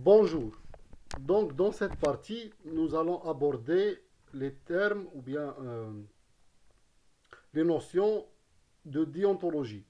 Bonjour. Donc, dans cette partie, nous allons aborder les termes ou bien les notions de déontologie.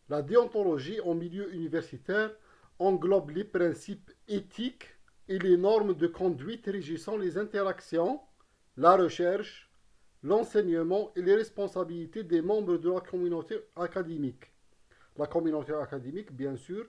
La déontologie en milieu universitaire englobe les principes éthiques et les normes de conduite régissant les interactions, la recherche, l'enseignement et les responsabilités des membres de la communauté académique. La communauté académique, bien sûr,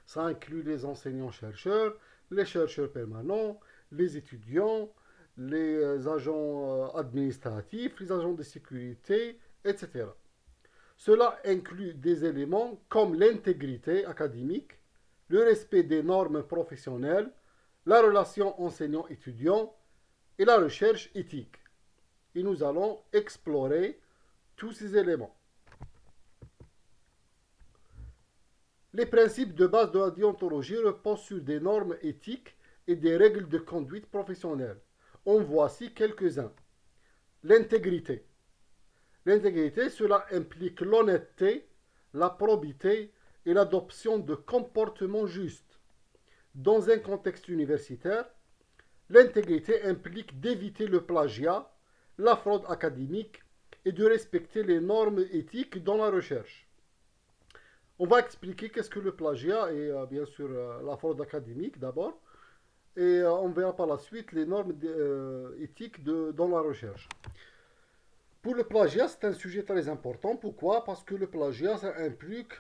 ça inclut les enseignants-chercheurs, les chercheurs permanents, les étudiants, les agents administratifs, les agents de sécurité, etc. Cela inclut des éléments comme l'intégrité académique, le respect des normes professionnelles, la relation enseignant-étudiant et la recherche éthique. Et nous allons explorer tous ces éléments. Les principes de base de la déontologie reposent sur des normes éthiques et des règles de conduite professionnelle. En voici quelques-uns. L'intégrité. L'intégrité, cela implique l'honnêteté, la probité et l'adoption de comportements justes. Dans un contexte universitaire, l'intégrité implique d'éviter le plagiat, la fraude académique et de respecter les normes éthiques dans la recherche. On va expliquer qu'est-ce que le plagiat et bien sûr la fraude académique d'abord. Et on verra par la suite les normes éthiques dans la recherche. Pour le plagiat, c'est un sujet très important. Pourquoi? Parce que le plagiat, ça implique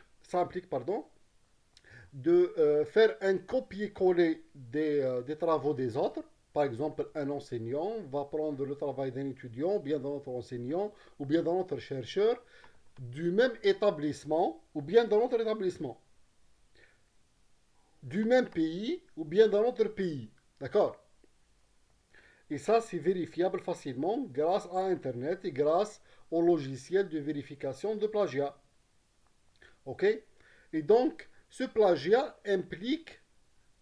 de faire un copier-coller des travaux des autres. Par exemple, un enseignant va prendre le travail d'un étudiant, ou bien d'un autre enseignant, ou bien d'un autre chercheur, du même établissement, ou bien d'un autre établissement, du même pays, ou bien d'un autre pays. D'accord? Et ça, c'est vérifiable facilement grâce à Internet et grâce au logiciel de vérification de plagiat. OK? Et donc, ce plagiat implique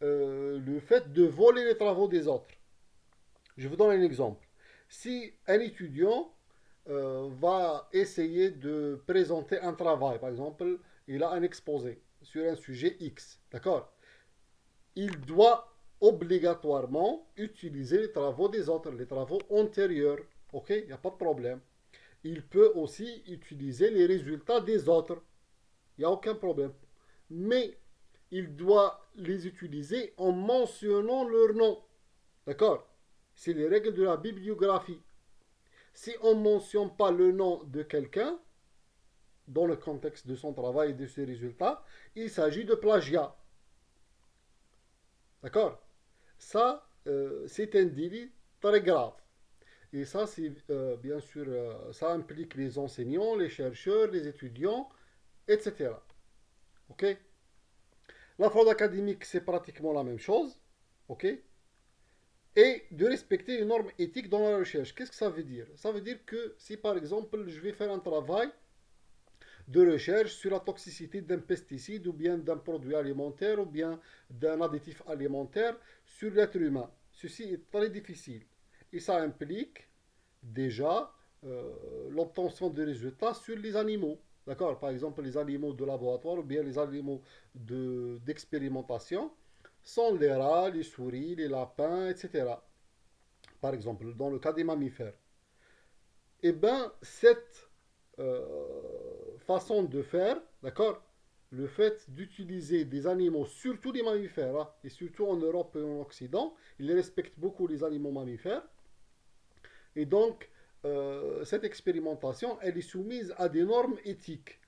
le fait de voler les travaux des autres. Je vous donne un exemple. Si un étudiant va essayer de présenter un travail, par exemple, il a un exposé sur un sujet X, d'accord? Il doit obligatoirement utiliser les travaux des autres, les travaux antérieurs. Ok, il n'y a pas de problème. Il peut aussi utiliser les résultats des autres. Il n'y a aucun problème. Mais il doit les utiliser en mentionnant leur nom. D'accord? C'est les règles de la bibliographie. Si on ne mentionne pas le nom de quelqu'un, dans le contexte de son travail et de ses résultats, il s'agit de plagiat. D'accord? Ça, c'est un délit très grave. Et ça, c'est bien sûr, ça implique les enseignants, les chercheurs, les étudiants, etc. OK? La fraude académique, c'est pratiquement la même chose. OK? Et de respecter les normes éthiques dans la recherche. Qu'est-ce que ça veut dire? Ça veut dire que si par exemple, je vais faire un travail de recherche sur la toxicité d'un pesticide ou bien d'un produit alimentaire ou bien d'un additif alimentaire sur l'être humain. Ceci est très difficile et ça implique déjà l'obtention de résultats sur les animaux. D'accord? Par exemple, les animaux de laboratoire ou bien les animaux d'expérimentation sont les rats, les souris, les lapins, etc. Par exemple, dans le cas des mammifères. Eh bien, cette façon de faire, d'accord, le fait d'utiliser des animaux, surtout des mammifères, hein, et surtout en Europe et en Occident, ils respectent beaucoup les animaux mammifères. Et donc, cette expérimentation, elle est soumise à des normes éthiques.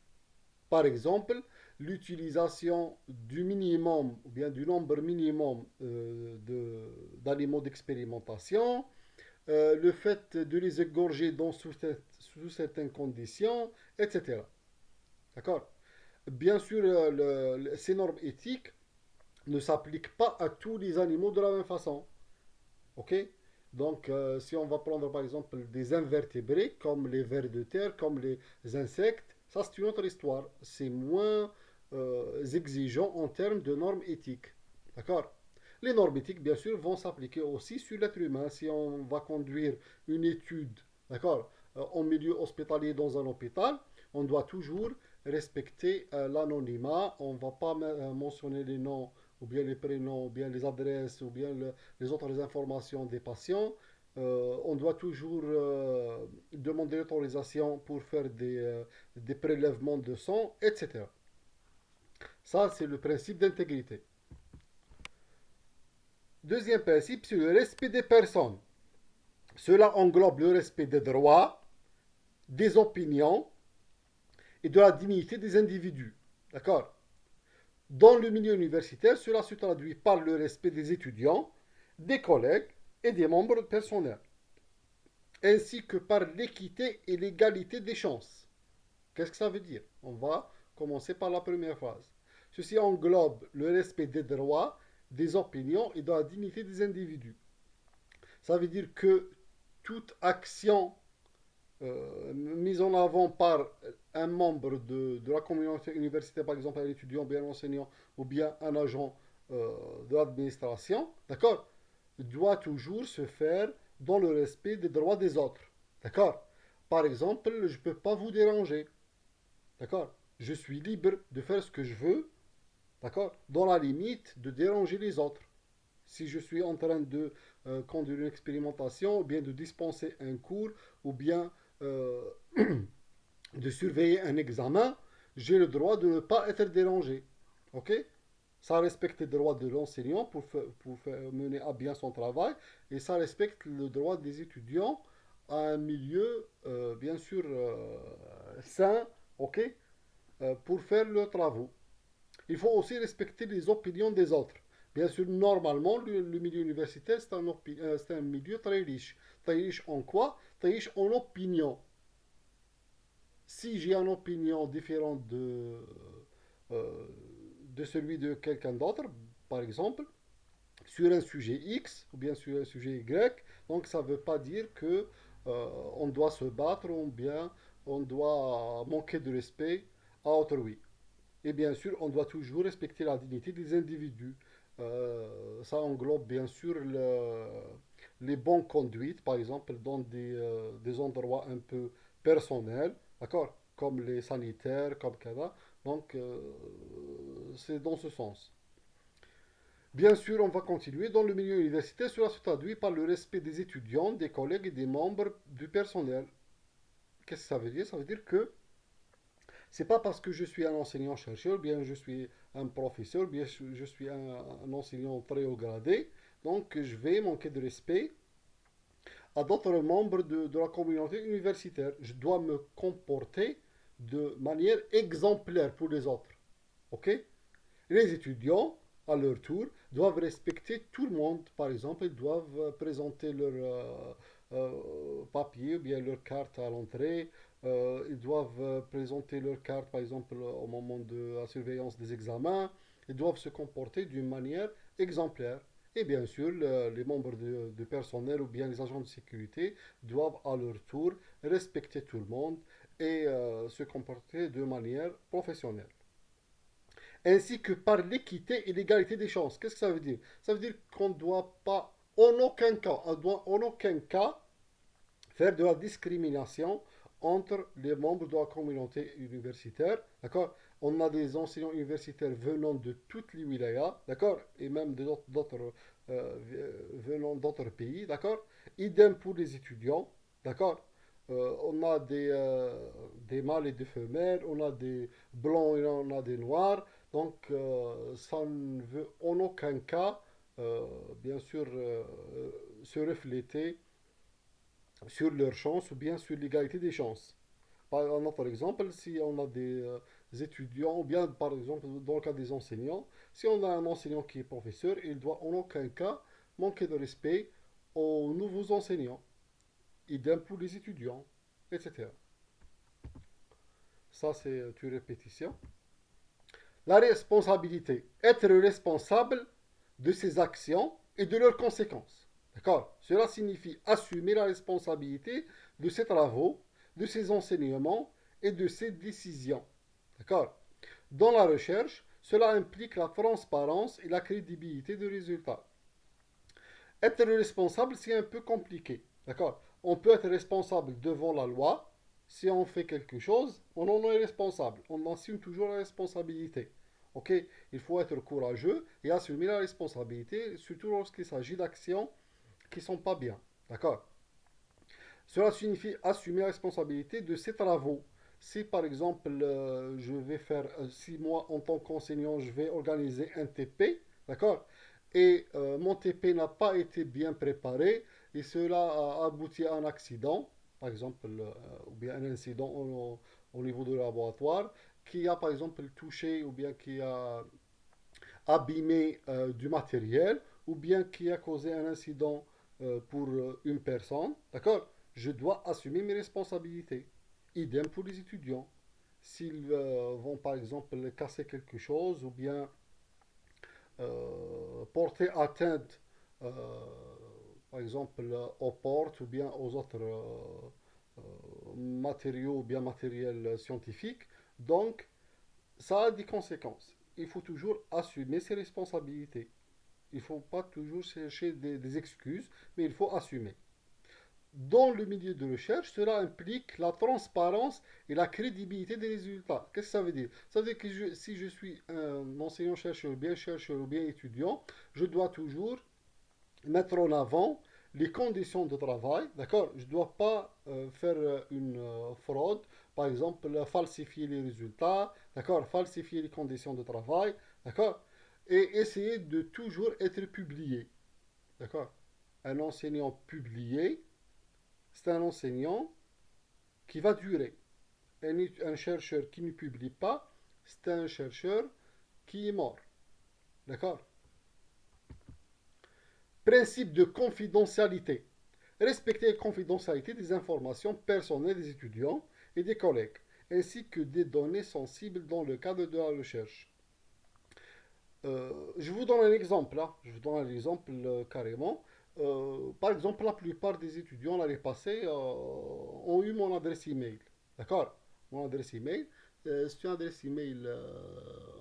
Par exemple, l'utilisation du minimum, ou bien du nombre minimum d'animaux d'expérimentation, le fait de les égorger sous certaines conditions, etc. D'accord? Bien sûr, ces normes éthiques ne s'appliquent pas à tous les animaux de la même façon. OK? Donc, si on va prendre par exemple des invertébrés, comme les vers de terre, comme les insectes, ça c'est une autre histoire. C'est moins exigeant en termes de normes éthiques. D'accord? Les normes éthiques, bien sûr, vont s'appliquer aussi sur l'être humain. Si on va conduire une étude, d'accord, en milieu hospitalier dans un hôpital, on doit toujours respecter l'anonymat. On ne va pas mentionner les noms ou bien les prénoms, ou bien les adresses, ou bien les autres informations des patients, on doit toujours demander l'autorisation pour faire des prélèvements de sang, etc. Ça, c'est le principe d'intégrité. Deuxième principe, c'est le respect des personnes. Cela englobe le respect des droits, des opinions et de la dignité des individus. D'accord? Dans le milieu universitaire, cela se traduit par le respect des étudiants, des collègues et des membres personnels, ainsi que par l'équité et l'égalité des chances. Qu'est-ce que ça veut dire? On va commencer par la première phrase. Ceci englobe le respect des droits, des opinions et de la dignité des individus. Ça veut dire que toute action mise en avant par un membre de la communauté universitaire, par exemple un étudiant, bien un enseignant ou bien un agent de l'administration, d'accord, doit toujours se faire dans le respect des droits des autres. D'accord? Par exemple, je ne peux pas vous déranger. D'accord? Je suis libre de faire ce que je veux, d'accord? Dans la limite de déranger les autres. Si je suis en train de conduire une expérimentation, ou bien de dispenser un cours, ou bien euh, de surveiller un examen, j'ai le droit de ne pas être dérangé. Ok? Ça respecte les droits de l'enseignant pour mener à bien son travail, et ça respecte le droit des étudiants à un milieu, bien sûr, sain, ok? Pour faire leurs travaux. Il faut aussi respecter les opinions des autres. Bien sûr, normalement, le milieu universitaire, c'est un milieu très riche. Très riche en quoi? Très riche en opinions. Si j'ai une opinion différente euh, de celui de quelqu'un d'autre, par exemple, sur un sujet X ou bien sur un sujet Y, donc ça ne veut pas dire que on doit se battre ou bien on doit manquer de respect à autrui. Et bien sûr, on doit toujours respecter la dignité des individus. Ça englobe bien sûr les bonnes conduites, par exemple dans des endroits un peu personnels, d'accord, comme les sanitaires, comme Canada. Donc, c'est dans ce sens. Bien sûr, on va continuer. Dans le milieu universitaire, cela se traduit par le respect des étudiants, des collègues et des membres du personnel. Qu'est-ce que ça veut dire? Ça veut dire que c'est pas parce que je suis un enseignant-chercheur, bien je suis un professeur, bien je suis un enseignant très haut gradé, donc je vais manquer de respect à d'autres membres de la communauté universitaire. Je dois me comporter de manière exemplaire pour les autres. Ok? Les étudiants, à leur tour, doivent respecter tout le monde. Par exemple, ils doivent présenter leur papier ou bien leur carte à l'entrée. Ils doivent présenter leur carte, par exemple, au moment de la surveillance des examens. Ils doivent se comporter d'une manière exemplaire. Et bien sûr, les membres du personnel ou bien les agents de sécurité doivent à leur tour respecter tout le monde et se comporter de manière professionnelle, ainsi que par l'équité et l'égalité des chances. Qu'est-ce que ça veut dire? Ça veut dire qu'on ne doit pas, en aucun cas, on doit en aucun cas faire de la discrimination entre les membres de la communauté universitaire, d'accord? On a des enseignants universitaires venant de toutes les wilayas, d'accord? Et même d'autres venant d'autres pays, d'accord? Idem pour les étudiants, d'accord? On a des mâles et des femelles, on a des blancs et on a des noirs, donc ça ne veut en aucun cas, bien sûr, se refléter sur leurs chances ou bien sur l'égalité des chances. Par un autre exemple, si on a des étudiants, ou bien par exemple dans le cas des enseignants, si on a un enseignant qui est professeur, il doit en aucun cas manquer de respect aux nouveaux enseignants, idem pour les étudiants, etc. Ça, c'est une répétition. La responsabilité. Être responsable de ses actions et de leurs conséquences. D'accord? Cela signifie assumer la responsabilité de ses travaux, de ses enseignements et de ses décisions. D'accord? Dans la recherche, cela implique la transparence et la crédibilité des résultats. Être responsable, c'est un peu compliqué. D'accord? On peut être responsable devant la loi. Si on fait quelque chose, on en est responsable. On assume toujours la responsabilité. Ok, il faut être courageux et assumer la responsabilité, surtout lorsqu'il s'agit d'actions qui ne sont pas bien. D'accord? Cela signifie assumer la responsabilité de ses travaux. Si par exemple, je vais faire, si moi en tant qu'enseignant, je vais organiser un TP, d'accord? Et mon TP n'a pas été bien préparé et cela a abouti à un accident, par exemple, ou bien un incident au niveau du laboratoire, qui a par exemple touché ou bien qui a abîmé du matériel ou bien qui a causé un incident pour une personne, d'accord? Je dois assumer mes responsabilités. Idem pour les étudiants. S'ils vont par exemple casser quelque chose ou bien porter atteinte euh, par exemple aux portes ou bien aux autres matériaux ou bien matériels scientifiques, donc ça a des conséquences. Il faut toujours assumer ses responsabilités. Il ne faut pas toujours chercher des excuses, mais il faut assumer. Dans le milieu de recherche, cela implique la transparence et la crédibilité des résultats. Qu'est-ce que ça veut dire? Ça veut dire que si je suis un enseignant-chercheur ou bien étudiant, je dois toujours mettre en avant les conditions de travail, d'accord? Je ne dois pas faire une fraude, par exemple falsifier les résultats, d'accord? Falsifier les conditions de travail, d'accord? Et essayer de toujours être publié, d'accord? Un enseignant publié, c'est un enseignant qui va durer. Un chercheur qui ne publie pas, c'est un chercheur qui est mort, d'accord? Principe de confidentialité. Respecter la confidentialité des informations personnelles des étudiants et des collègues, ainsi que des données sensibles dans le cadre de la recherche. Je vous donne un exemple, là. Je vous donne un exemple carrément. Par exemple, la plupart des étudiants l'année passée ont eu mon adresse email. D'accord? Mon adresse email. C'est une adresse email,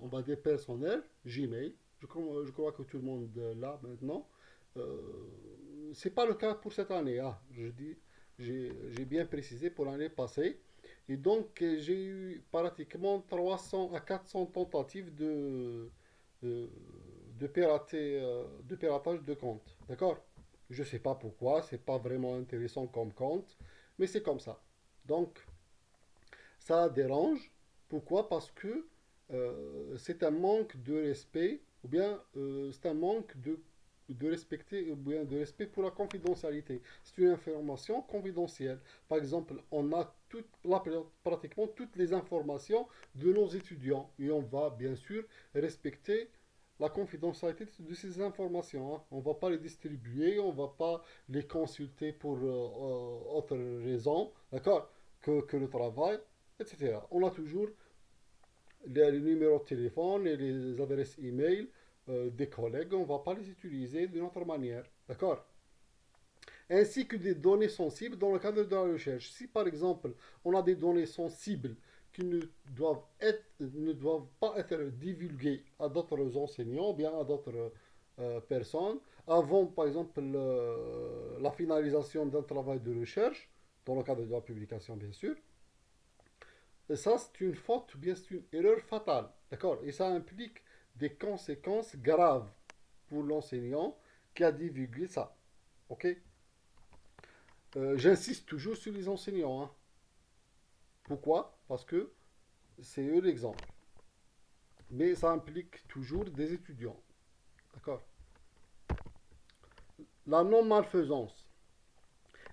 on va dire personnelle, Gmail. Je crois que tout le monde l'a maintenant. Euh, c'est pas le cas pour cette année. Ah, je dis, j'ai bien précisé pour l'année passée. Et donc, j'ai eu pratiquement 300 à 400 tentatives de, de piratage de compte. D'accord? Je ne sais pas pourquoi, c'est pas vraiment intéressant comme compte, mais c'est comme ça. Donc, ça dérange. Pourquoi? Parce que c'est un manque de respect, ou bien c'est un manque de respecter, ou bien de respect pour la confidentialité. C'est une information confidentielle. Par exemple, on a pratiquement toutes les informations de nos étudiants et on va bien sûr respecter la confidentialité de ces informations. Hein. On ne va pas les distribuer, on ne va pas les consulter pour autre raison, d'accord, que le travail, etc. On a toujours les numéros de téléphone et les adresses email des collègues, on ne va pas les utiliser d'une autre manière. D'accord? Ainsi que des données sensibles dans le cadre de la recherche. Si par exemple on a des données sensibles qui ne doivent pas être divulguées à d'autres enseignants, ou bien à d'autres personnes, avant par exemple la finalisation d'un travail de recherche, dans le cadre de la publication bien sûr, et ça, c'est une faute, ou bien c'est une erreur fatale. D'accord? Et ça implique des conséquences graves pour l'enseignant qui a divulgué ça. Ok? J'insiste toujours sur les enseignants. Hein. Pourquoi? Parce que c'est eux l'exemple. Mais ça implique toujours des étudiants. D'accord? La non-malfaisance.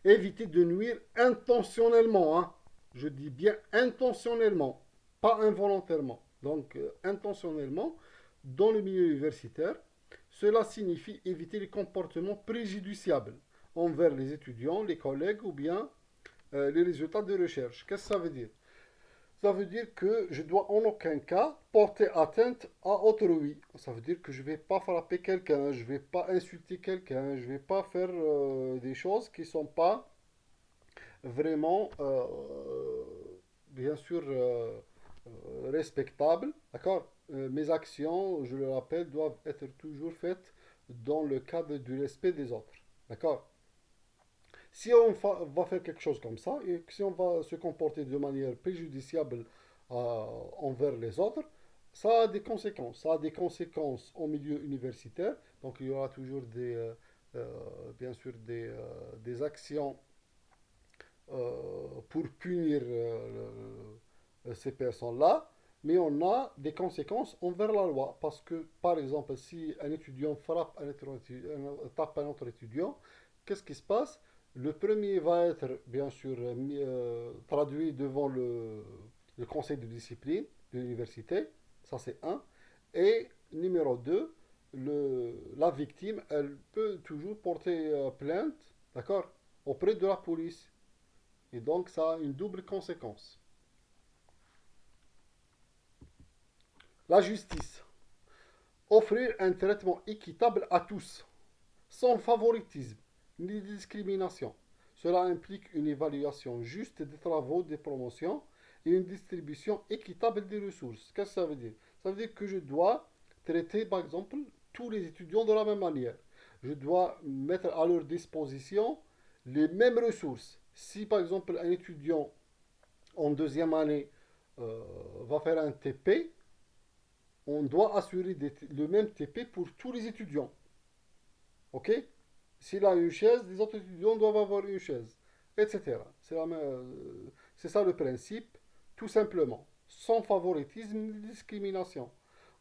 Éviter de nuire intentionnellement. Hein. Je dis bien intentionnellement, pas involontairement. Donc, intentionnellement, dans le milieu universitaire, cela signifie éviter les comportements préjudiciables envers les étudiants, les collègues ou bien les résultats de recherche. Qu'est-ce que ça veut dire? Ça veut dire que je dois en aucun cas porter atteinte à autrui. Ça veut dire que je ne vais pas frapper quelqu'un, je ne vais pas insulter quelqu'un, je ne vais pas faire des choses qui ne sont pas vraiment, bien sûr, respectables. D'accord? Mes actions, je le rappelle, doivent être toujours faites dans le cadre du respect des autres. D'accord? Si on va faire quelque chose comme ça, et si on va se comporter de manière préjudiciable envers les autres, Ça a des conséquences. Ça a des conséquences au milieu universitaire. Donc il y aura toujours bien sûr des actions pour punir ces personnes-là, mais on a des conséquences envers la loi. Parce que, par exemple, si un étudiant frappe tape un autre étudiant, qu'est-ce qui se passe? Le premier va être, bien sûr, traduit devant le conseil de discipline de l'université. Ça, c'est un. Et numéro 2, la victime, elle peut toujours porter plainte, d'accord, auprès de la police. Et donc, ça a une double conséquence. La justice. Offrir un traitement équitable à tous, sans favoritisme ni discrimination. Cela implique une évaluation juste des travaux des promotions et une distribution équitable des ressources. Qu'est-ce que ça veut dire? Ça veut dire que je dois traiter, par exemple, tous les étudiants de la même manière. Je dois mettre à leur disposition les mêmes ressources. Si, par exemple, un étudiant en deuxième année va faire un TP, on doit assurer le même TP pour tous les étudiants. OK? S'il a une chaise, les autres étudiants doivent avoir une chaise, etc. C'est ça le principe, tout simplement. Sans favoritisme ni discrimination.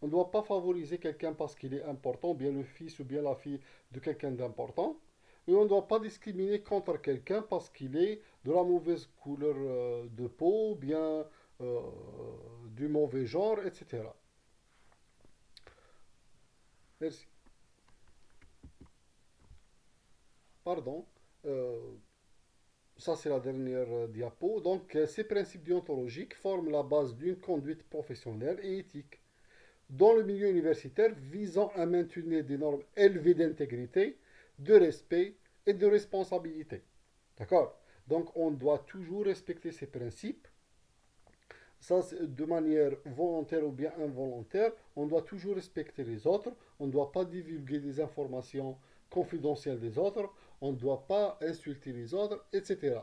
On ne doit pas favoriser quelqu'un parce qu'il est important, bien le fils ou bien la fille de quelqu'un d'important. Et on ne doit pas discriminer contre quelqu'un parce qu'il est de la mauvaise couleur de peau, bien euh, du mauvais genre, etc. Merci. Pardon. Euh, Ça, c'est la dernière diapo. Donc, ces principes déontologiques forment la base d'une conduite professionnelle et éthique dans le milieu universitaire visant à maintenir des normes élevées d'intégrité, de respect et de responsabilité. D'accord? Donc, on doit toujours respecter ces principes. Ça, de manière volontaire ou bien involontaire, on doit toujours respecter les autres. On ne doit pas divulguer des informations confidentielles des autres. On ne doit pas insulter les autres, etc.